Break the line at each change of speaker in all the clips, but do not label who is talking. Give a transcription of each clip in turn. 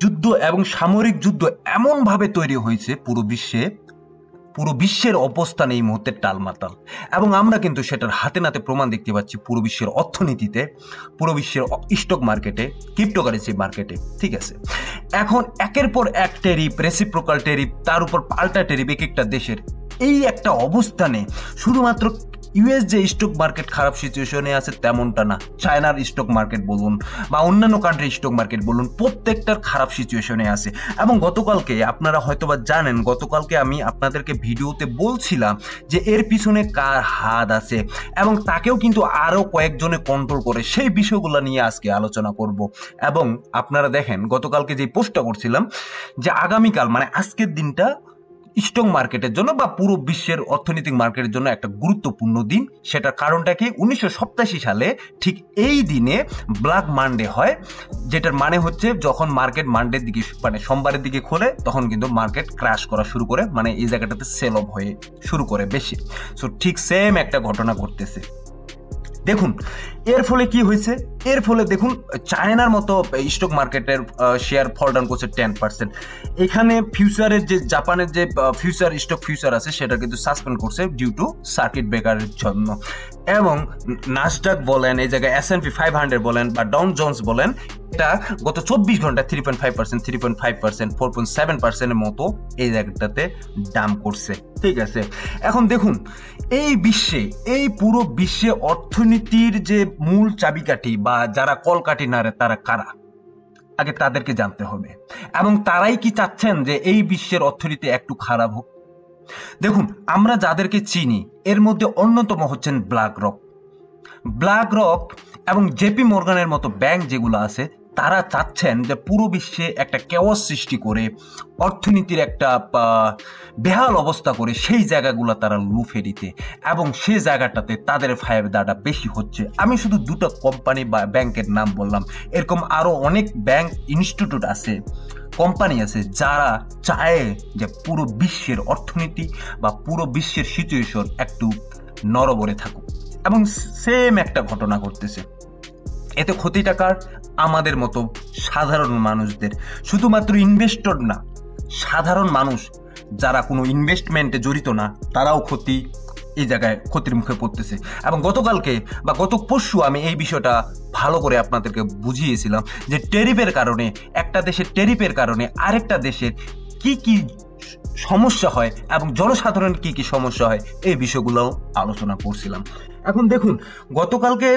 যুদ্ধ এবং সামরিক যুদ্ধ এমনভাবে তৈরি হয়েছে পুরো বিশ্বের অবস্থান এই মুহূর্তে টালমাটাল, এবং আমরা কিন্তু সেটার হাতে নাতে প্রমাণ দেখতে পাচ্ছি পুরো বিশ্বের অর্থনীতিতে, পুরো বিশ্বের স্টক মার্কেটে, ক্রিপ্টোকারেন্সি মার্কেটে। ঠিক আছে, এখন একের পর এক টেরিফ, রেসিপ্রোকাল টেরিফ, তার উপর পাল্টা টেরিফ এক একটা দেশের, এই একটা অবস্থানে শুধুমাত্র ইউএস যে স্টক মার্কেট খারাপ সিচুয়েশনে আছে তেমনটা না, চায়নার স্টক মার্কেট বলুন বা অন্যান্য কান্ট্রির স্টক মার্কেট বলুন, প্রত্যেকটার খারাপ সিচুয়েশনে আছে। এবং গতকালকে আপনারা হয়তোবা জানেন, গতকালকে আমি আপনাদেরকে ভিডিওতে বলছিলাম যে এর পিছনে কার হাত আছে, এবং তাকেও কিন্তু আরও কয়েকজনে কন্ট্রোল করে, সেই বিষয়গুলো নিয়ে আজকে আলোচনা করব। এবং আপনারা দেখেন গতকালকে যে পোস্টটা করছিলাম যে আগামীকাল মানে আজকের দিনটা স্টক মার্কেটের জন্য বা পুরো বিশ্বের অর্থনৈতিক মার্কেটের জন্য একটা গুরুত্বপূর্ণ দিন। সেটার কারণটা কি, 1987 সালে ঠিক এই দিনে ব্ল্যাক মানডে হয়, যেটার মানে হচ্ছে যখন মার্কেট মানডের দিকে মানে সোমবারের দিকে খোলে তখন কিন্তু মার্কেট ক্র্যাশ করা শুরু করে, মানে এই জায়গাটাতে সেল অফ হয়ে শুরু করে বেশি। সো ঠিক সেম একটা ঘটনা ঘটতেছে। দেখুন এর ফলে কি হয়েছে, এর ফলে দেখুন চায়নার মতো স্টক মার্কেটের শেয়ার ফল ডাউন করছে 10%। এখানে ফিউচারের যে জাপানের যে ফিউচার স্টক ফিউচার আছে সেটা কিন্তু সাসপেন্ড করছে ডিউ টু সার্কিট ব্রেকারের জন্য। এবং নাসডাক বলেন, এই জায়গায় S&P 500 বলেন বা ডাউ জোন্স বলেন, এটা গত 24 ঘন্টায় 3.5%, 3.5%, 4.7%-এর মতো এই জায়গাটাতে ডাম্প করছে। ঠিক আছে, এখন দেখুন এই বিশ্বে, এই পুরো বিশ্বে অর্থনীতির যে মূল চাবিকাঠি বা যারা কলকাঠি নাড়ে তারা কারা, আগে তাদেরকে জানতে হবে। এবং তারাই কি চাচ্ছেন যে এই বিশ্বের অর্থনীতি একটু খারাপ হোক? দেখুন আমরা যাদেরকে চিনি এর মধ্যে অন্যতম হচ্ছেন ব্ল্যাক রক এবং জেপি মর্গানের মতো ব্যাংক যেগুলো আছে, তারা চাচ্ছেন যে পুরো বিশ্বে একটা কেওয়াস সৃষ্টি করে, অর্থনীতির একটা বেহাল অবস্থা করে সেই জায়গাগুলো তারা লুফে দিতে, এবং সেই জায়গাটাতে তাদের ফায়দাটা বেশি হচ্ছে। আমি শুধু দুটো কোম্পানি বা ব্যাংকের নাম বললাম, এরকম আরও অনেক ব্যাংক, ইনস্টিটিউট আছে, কোম্পানি আছে যারা চায় যে পুরো বিশ্বের অর্থনীতি বা পুরো বিশ্বের সিচুয়েশন একটু নড়বড়ে থাকুক, এবং সেম একটা ঘটনা ঘটতেছে। এতে ক্ষতিটা কার? আমাদের মতো সাধারণ মানুষদের। শুধুমাত্র ইনভেস্টর না, সাধারণ মানুষ যারা কোনো ইনভেস্টমেন্টে জড়িত না তারাও এই জায়গায় ক্ষতির মুখে পড়তেছে। এবং গতকালকে বা গত পরশু আমি এই বিষয়টা ভালো করে আপনাদেরকে বুঝিয়েছিলাম যে টেরিফের কারণে, একটা দেশের টেরিফের কারণে আরেকটা দেশের কি কি সমস্যা হয় এবং জনসাধারণের কি কি সমস্যা হয়, এই বিষয়গুলোও আলোচনা করছিলাম। এখন দেখুন গতকালকে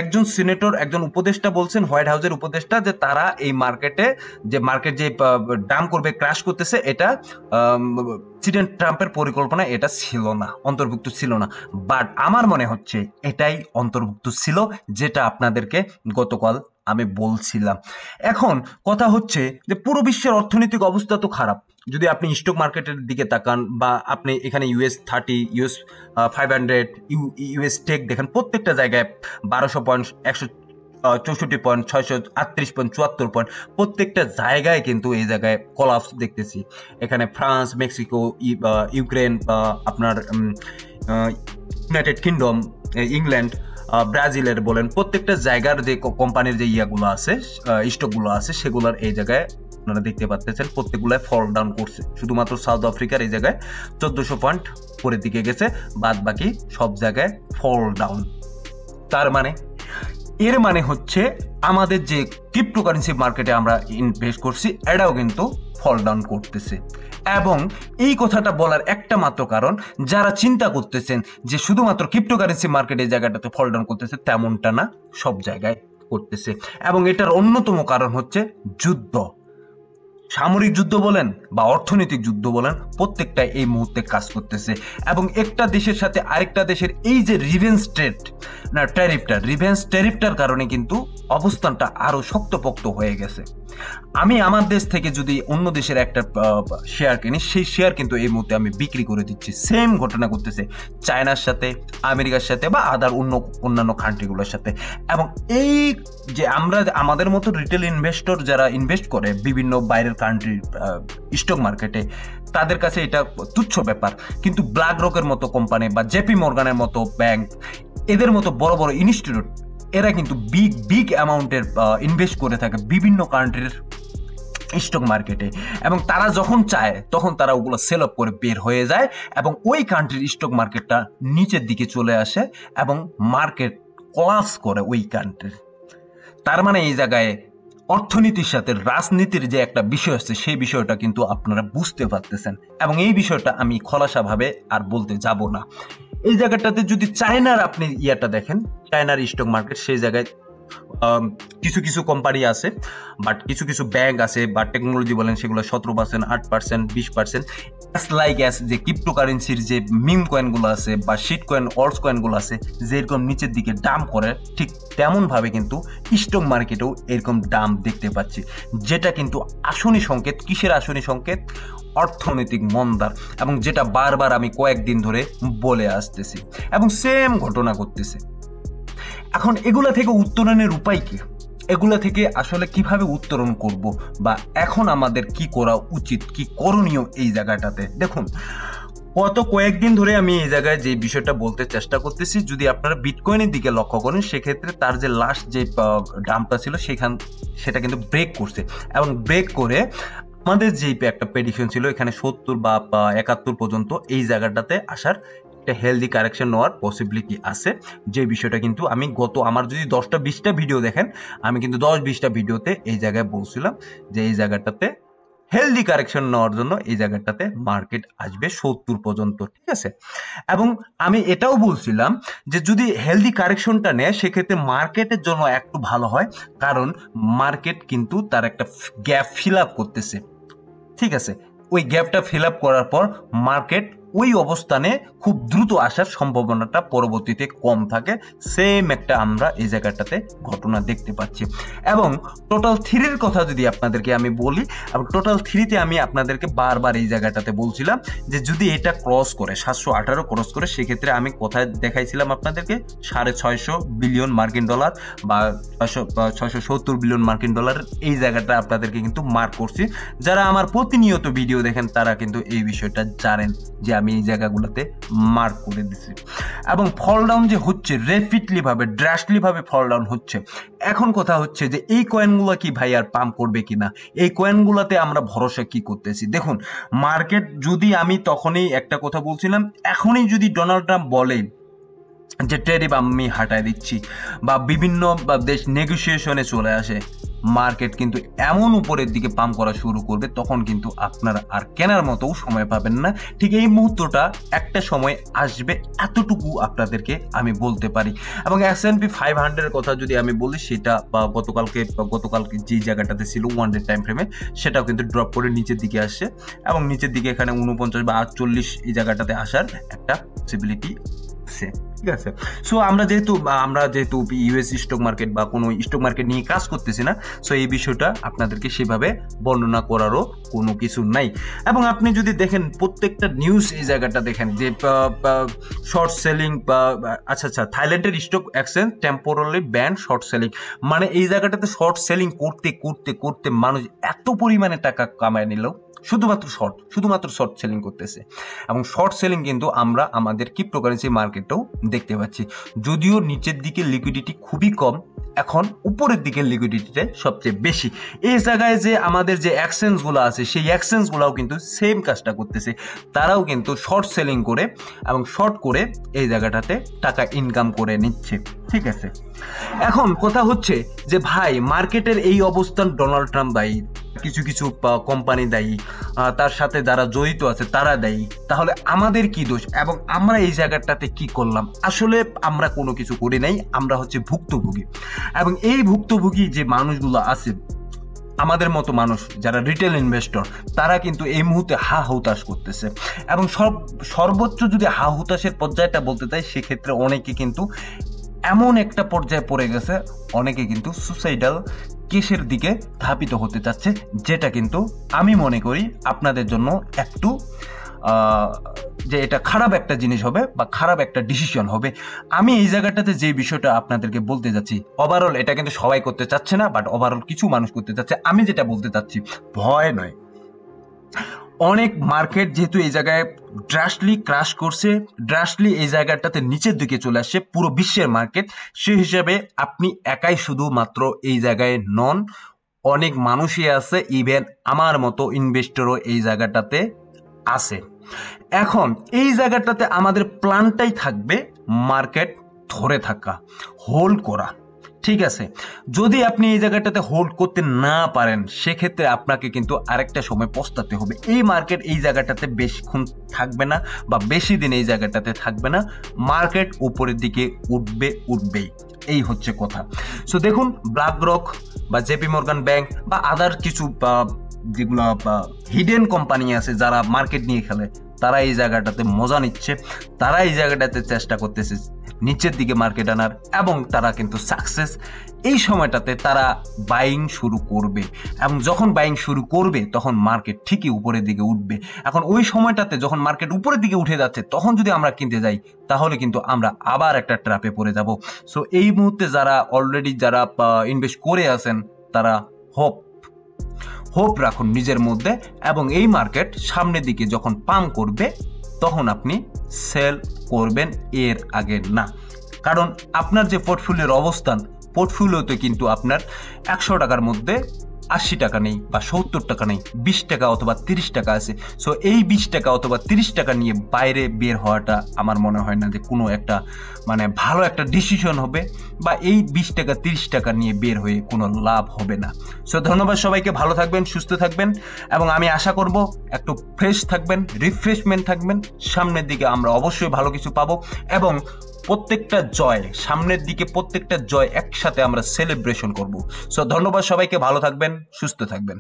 একজন সিনেটর, একজন উপদেষ্টা বলছেন, হোয়াইট হাউসের উপদেষ্টা, যে তারা এই মার্কেট যে ডাম্প করবে, ক্র্যাশ করতেছে, এটা প্রেসিডেন্ট ট্রাম্পের পরিকল্পনা এটা ছিল না, অন্তর্ভুক্ত ছিল না। বাট আমার মনে হচ্ছে এটাই অন্তর্ভুক্ত ছিল, যেটা আপনাদেরকে গতকাল আমি বলছিলাম। এখন কথা হচ্ছে যে পুরো বিশ্বের অর্থনৈতিক অবস্থা তো খারাপ। যদি আপনি স্টক মার্কেটের দিকে তাকান বা আপনি এখানে US 30, US 500, US টেক দেখেন, প্রত্যেকটা জায়গায় 1200 পয়েন্ট, 164 পয়েন্ট, 638 পয়েন্ট, 74 পয়েন্ট, প্রত্যেকটা জায়গায় কিন্তু এই জায়গায় কলাপস দেখতেছি। এখানে ফ্রান্স, মেক্সিকো, ইউক্রেন, আপনার ইউনাইটেড কিংডম, ইংল্যান্ড, ব্রাজিলের বলেন, প্রত্যেকটা জায়গার যে কোম্পানির যে ইয়াগুলো আছে, স্টকগুলো আছে, সেগুলোর এই জায়গায় আপনারা দেখতে পাচ্ছেন প্রত্যেকগুলায় ফল ডাউন করছে। শুধুমাত্র সাউথ আফ্রিকার এই জায়গায় 1400 পয়েন্ট পরের দিকে গেছে, বাদ বাকি সব জায়গায় ফল ডাউন। এর মানে হচ্ছে আমাদের যে ক্রিপ্টোকারেন্সি মার্কেটে আমরা ইনভেস্ট করছি এটাও কিন্তু ফল ডাউন করতেছে। এবং এই কথাটা বলার একটা মাত্র কারণ, যারা চিন্তা করতেছেন যে শুধুমাত্র ক্রিপ্টোকারেন্সি মার্কেটে এই জায়গাটাতে ফল ডাউন করতেছে, তেমনটা না, সব জায়গায় করতেছে। এবং এটার অন্যতম কারণ হচ্ছে যুদ্ধ, সামরিক যুদ্ধ বলেন বা অর্থনৈতিক যুদ্ধ বলেন, প্রত্যেকটাই এই মুহূর্তে কাজ করতেছে। এবং একটা দেশের সাথে আরেকটা দেশের এই যে রিভেঞ্জ ট্যারিফটার কারণে কিন্তু অবস্থানটা আরো শক্তপোক্ত হয়ে গেছে। আমি আমার দেশ থেকে যদি অন্য দেশের একটা শেয়ার কিনি, সেই শেয়ার কিন্তু এই মুহূর্তে আমি বিক্রি করে দিচ্ছি। সেম ঘটনা করতেছে চায়নার সাথে, আমেরিকার সাথে বা অন্যান্য কান্ট্রিগুলোর সাথে। এবং এই যে আমরা আমাদের মতো রিটেল ইনভেস্টর যারা ইনভেস্ট করে বিভিন্ন বাইরের কান্ট্রির স্টক মার্কেটে, তাদের কাছে এটা তুচ্ছ ব্যাপার। কিন্তু ব্ল্যাক রকের মতো কোম্পানি বা জেপি মর্গানের মতো ব্যাংক, এদের মতো বড় বড় ইনস্টিটিউট, এরা কিন্তু বিগ অ্যামাউন্টের ইনভেস্ট করে থাকে বিভিন্ন কান্ট্রির স্টক মার্কেটে, এবং তারা যখন চায় তখন তারা ওগুলো সেল অফ করে বের হয়ে যায় এবং ওই কান্ট্রির স্টক মার্কেটটা নিচের দিকে চলে আসে এবং মার্কেট কোলাপস করে ওই কান্ট্রির। তার মানে এই জায়গায় অর্থনীতির সাথে রাজনীতির যে একটা বিষয় আছে সেই বিষয়টা কিন্তু আপনারা বুঝতে পারতেছেন, এবং এই বিষয়টা আমি খোলাসাভাবে আর বলতে যাব না। এই জায়গাটাতে যদি চায়নার আপনি ইয়াটা দেখেন, চায়নার স্টক মার্কেট, সেই জায়গায় কিছু কিছু কোম্পানি আছে, বাট কিছু কিছু ব্যাংক আছে বা টেকনোলজি বলেন, সেগুলো 17%, 8%, 20%। লাইক অ্যাস যে ক্রিপ্টোকারেন্সির যে মিম কয়েনগুলো আছে বা শিট কয়েন, অল্টস কয়েনগুলো আছে, যেরকম নিচের দিকে ডাম্প করে, ঠিক তেমনভাবে কিন্তু স্টক মার্কেটেও এরকম ডাম্প দেখতে পাচ্ছি, যেটা কিন্তু আসনি সংকেত। কিসের আসনি সংকেত? অর্থনৈতিক মন্দার, এবং যেটা বারবার আমি কয়েকদিন ধরে বলে আসতেছি, এবং সেম ঘটনা ঘটতেছে। এখন এগুলা থেকে উত্তরণের উপায় কি? এগুলা থেকে আসলে কিভাবে উত্তরণ করব, বা এখন আমাদের কি করা উচিত, কি করণীয় এই জায়গাটাতে? দেখুন, গত কয়েকদিন ধরে আমি এই জায়গায় যে বিষয়টা বলতে চেষ্টা করতেছি, যদি আপনারা বিটকয়েনের দিকে লক্ষ্য করেন, সেক্ষেত্রে তার যে লাস্ট যে ডাম্পটা ছিল সেটা কিন্তু ব্রেক করছে, এবং ব্রেক করে আমাদের যে একটা প্রেডিকশন ছিল এখানে 70 বা 71 পর্যন্ত এই জায়গাটাতে আসার একটা হেলদি কারেকশন নেওয়ার পসিবিলিটি আছে। যে বিষয়টা কিন্তু আমি আমার যদি 10টা-20টা ভিডিও দেখেন, আমি কিন্তু 10-20টা ভিডিওতে এই জায়গায় বলছিলাম যে এই জায়গাটাতে হেলদি কারেকশন নেওয়ার জন্য এই জায়গাটাতে মার্কেট আসবে 70 পর্যন্ত, ঠিক আছে? এবং আমি এটাও বলছিলাম যে যদি হেলদি কারেকশনটা নেয় সেক্ষেত্রে মার্কেটের জন্য একটু ভালো হয়, কারণ মার্কেট কিন্তু তার একটা গ্যাপ ফিল আপ করতেছে, ঠিক আছে? ওই গ্যাপটা ফিল আপ করার পর মার্কেট ওই অবস্থানে খুব দ্রুত আসার সম্ভাবনাটা পরবর্তীতে কম থাকে। সেম একটা আমরা এই জায়গাটাতে ঘটনা দেখতে পাচ্ছি। এবং টোটাল থ্রির কথা যদি আপনাদেরকে আমি বলি, এবং টোটাল থ্রিতে আমি আপনাদেরকে বারবার এই জায়গাটাতে বলছিলাম যে যদি এটা ক্রস করে 718 ক্রস করে, সেক্ষেত্রে আমি কোথায় দেখাইছিলাম আপনাদেরকে 650 বিলিয়ন মার্কিন ডলার বা 670 বিলিয়ন মার্কিন ডলার, এই জায়গাটা আপনাদেরকে কিন্তু মার্ক করছি। যারা আমার প্রতিনিয়ত ভিডিও দেখেন তারা কিন্তু এই বিষয়টা জানেন যে আমি এই জায়গাগুলোতে মার্ক করে দিছি। এবং ফল ডাউন যে হচ্ছে র্যাপিডলি ভাবে, ড্রাস্টলি ভাবে ফল ডাউন হচ্ছে। এখন কথা হচ্ছে যে এই কয়েনগুলো কি ভাই আর পাম্প করবে কিনা, এই কয়েনগুলোতে আমরা ভরসা কি করতেছি? দেখুন, মার্কেট যদি, আমি তখনই একটা কথা বলছিলাম, এখনই যদি ডোনাল্ড ট্রাম্প বলে যে ট্যারিফ আমি হাঁটায় দিচ্ছি, বা বিভিন্ন দেশ নেগোসিয়েশনে চলে আসে, মার্কেট কিন্তু এমন উপরের দিকে পাম্প করা শুরু করবে, তখন কিন্তু আপনারা আর কেনার মতো সময় পাবেন না। ঠিক এই মুহূর্তটা একটা সময় আসবে, এতটুকু আপনাদেরকে আমি বলতে পারি। এবং S&P 500 এর কথা যদি আমি বলি, সেটা গতকালকে যে জায়গাটাতে ছিল 1 ডে টাইম ফ্রেমে, সেটাও কিন্তু ড্রপ করে নিচের দিকে আসছে, এবং নিচের দিকে এখানে 49 বা 48 এই জায়গাটাতে আসার একটা পসিবিলিটি আছে, ঠিক আছে? সো আমরা যেহেতু ইউএস স্টক মার্কেট বা কোনো স্টক মার্কেট নিয়ে কাজ করতেছি না, সো এই বিষয়টা আপনাদেরকে সেভাবে বর্ণনা করারও কোনো কিছু নাই। এবং আপনি যদি দেখেন প্রত্যেকটা নিউজ, এই জায়গাটা দেখেন যে শর্ট সেলিং, আচ্ছা থাইল্যান্ডের stock exchange temporary ban short selling, মানে এই জায়গাটাতে শর্ট সেলিং করতে করতে করতে মানুষ এত পরিমাণে টাকা কামায় নিল, শুধুমাত্র শর্ট সেলিং করতেছে। এবং শর্ট সেলিং কিন্তু আমরা আমাদের ক্রিপ্টোকারেন্সি মার্কেটেও দেখতে পাচ্ছি। যদিও নিচের দিকে লিকুইডিটি খুবই কম, এখন উপরের দিকে লিকুইডিটিটা সবচেয়ে বেশি। এই জায়গায় যে আমাদের যে এক্সচেঞ্জগুলো আছে, সেই এক্সচেঞ্জগুলোও কিন্তু সেম কাজটা করতেছে, তারাও কিন্তু শর্ট সেলিং করে এবং শর্ট করে এই জায়গাটাতে টাকা ইনকাম করে নিচ্ছে, ঠিক আছে? এখন কথা হচ্ছে যে ভাই, মার্কেটের এই অবস্থান ডোনাল্ড ট্রাম্প দায়ী, কিছু কিছু কোম্পানি দায়ী, তার সাথে যারা জড়িত আছে তারা দায়ী, তাহলে আমাদের কি দোষ এবং আমরা এই জায়গাটাতে কি করলাম? আসলে আমরা কোনো কিছু করি নাই, আমরা হচ্ছে ভুক্তভোগী। এবং এই ভুক্তভোগী যে মানুষগুলো আছে, আমাদের মতো মানুষ যারা রিটেল ইনভেস্টর, তারা কিন্তু এই মুহূর্তে হা হুতাশ করতেছে। এবং সর্বোচ্চ যদি হা হুতাশের পর্যায়টা বলতে চাই, সেক্ষেত্রে অনেকে কিন্তু এমন একটা পর্যায়ে পড়ে গেছে, অনেকে কিন্তু সুসাইডাল কেসের দিকে ধাবিত হতে চাচ্ছে, যেটা কিন্তু আমি মনে করি আপনাদের জন্য একটু যে এটা খারাপ একটা জিনিস হবে বা খারাপ একটা ডিসিশন হবে। আমি এই জায়গাটাতে যে বিষয়টা আপনাদেরকে বলতে যাচ্ছি, ওভারঅল এটা কিন্তু সবাই করতে চাচ্ছে না, বাট ওভারঅল কিছু মানুষ করতে চাচ্ছে। আমি যেটা বলতে চাচ্ছি, ভয় নয়, অনেক মার্কেট যেহেতু এই জায়গায় ড্রাস্টলি ক্রাশ করছে, ড্রাস্টলি এই জায়গাটাতে নিচের দিকে চলে আসছে পুরো বিশ্বের মার্কেট, সেই হিসাবে আপনি একাই শুধুমাত্র এই জায়গায় নন, অনেক মানুষই আছে, ইভেন আমার মতো ইনভেস্টরও এই জায়গাটাতে আছে। এখন এই জায়গাটাতে আমাদের প্ল্যানটাই থাকবে মার্কেট ধরে থাকা, হোল্ড করা। ঠিক আছে, যদি আপনি এই জায়গাটাতে হোল্ড করতে না পারেন সেক্ষেত্রে আপনাকে কিন্তু আরেকটা সময় পস্তাতে হবে। এই মার্কেট এই জায়গাটাতে বেশিক্ষণ থাকবে না বা বেশি দিন এই জায়গাটাতে থাকবে না, মার্কেট উপরের দিকে উঠবেই, এই হচ্ছে কথা। সো দেখুন, ব্ল্যাক রক বা জেপি মর্গান ব্যাংক বা আদার কিছু যেগুলো হিডেন কোম্পানি আছে যারা মার্কেট নিয়ে খেলে, তারা এই জায়গাটাতে মজা নিচ্ছে, তারা এই জায়গাটাতে চেষ্টা করতেছে নিচের দিকে মার্কেট আনার, এবং তারা কিন্তু সাকসেস। এই সময়টাতে তারা বাইং শুরু করবে, এবং যখন বাইং শুরু করবে তখন মার্কেট ঠিকই উপরের দিকে উঠবে। এখন ওই সময়টাতে যখন মার্কেট উপরের দিকে উঠে যাচ্ছে তখন যদি আমরা কিনতে যাই তাহলে কিন্তু আমরা আবার একটা ট্র্যাপে পড়ে যাব। সো এই মুহূর্তে যারা অলরেডি যারা ইনভেস্ট করে আছেন তারা হোপ রাখুন নিজের মধ্যে, এবং এই মার্কেট সামনের দিকে যখন পাম্প করবে তখন আপনি সেল করবেন, এর আগে না। কারণ আপনার যে পোর্টফোলিওর অবস্থান, পোর্টফোলিওতে কিন্তু আপনার 100 টাকার মধ্যে 80 টাকা নেই বা 70 টাকা নেই, 20 টাকা অথবা 30 টাকা আছে। সো এই 20 টাকা অথবা 30 টাকা নিয়ে বাইরে বের হওয়াটা আমার মনে হয় না যে কোনো একটা মানে ভালো একটা ডিসিশন হবে, বা এই 20 টাকা 30 টাকা নিয়ে বের হয়ে কোনো লাভ হবে না। সো ধন্যবাদ সবাইকে, ভালো থাকবেন, সুস্থ থাকবেন, এবং আমি আশা করব একটু ফ্রেশ থাকবেন, রিফ্রেশমেন্ট থাকবেন। সামনের দিকে আমরা অবশ্যই ভালো কিছু পাবো, এবং প্রত্যেকটা জয়, সামনের দিকে প্রত্যেকটা জয় একসাথে আমরা সেলিব্রেশন করব। সো ধন্যবাদ সবাইকে, ভালো থাকবেন, সুস্থ থাকবেন।